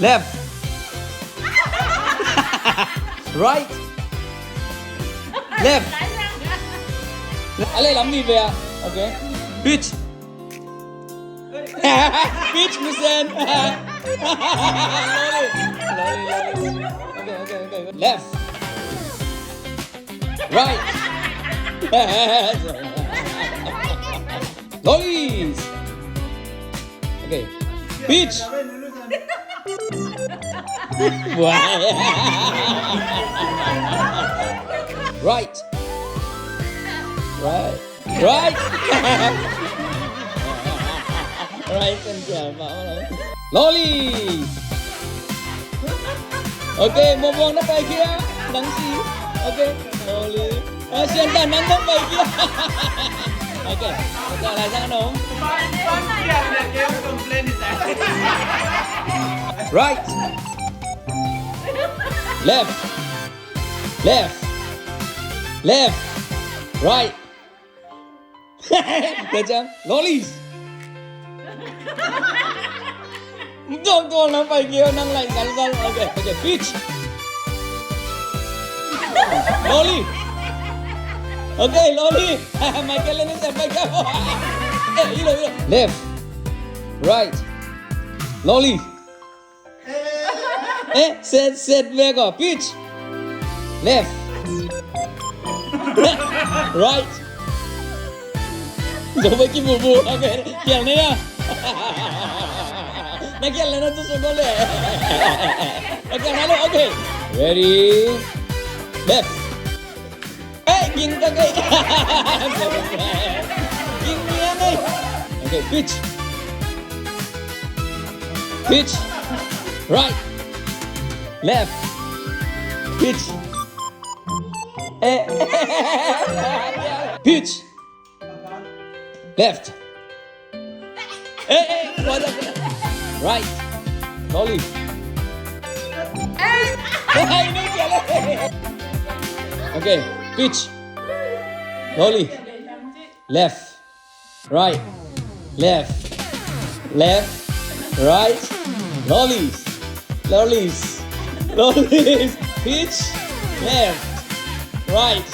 left right left Allez, lắm đi về à? Ok. Pitch. Pitch, Musen. Lolly. Okay. Left. Right. Lollies. Okay. Pitch. Right. Right. Right kan siya. Lollies. Okay, buông nó về kia. Nắng xí. Okay. Lolly. Sian ta nắng nó về kia. Okay. Giờ lại sang đâu? Right. Left. Right. Được chưa? Lollies. Don't nó phải kia năng lạnh gắn răng. Ok, pitch. Lolly. Ok, Lolly. Michael lên xem bay kia. Ilo. Left. Right. Lolly. Set về có pitch. Left. Right. Rồi với cái bù. Ok, kiểu này nha. Nó kia là nó tôi xuống đó lệ. Ok. Ready. Left. Ê, nhìn ta cái. Nhìn nghe đây. Ok, pitch. Right. Left. Pitch. Pitch. Left. Right. Lolly. Okay. Pitch. Lolly. Left. Right. Left. Right. Lollies. Pitch. Left. Right.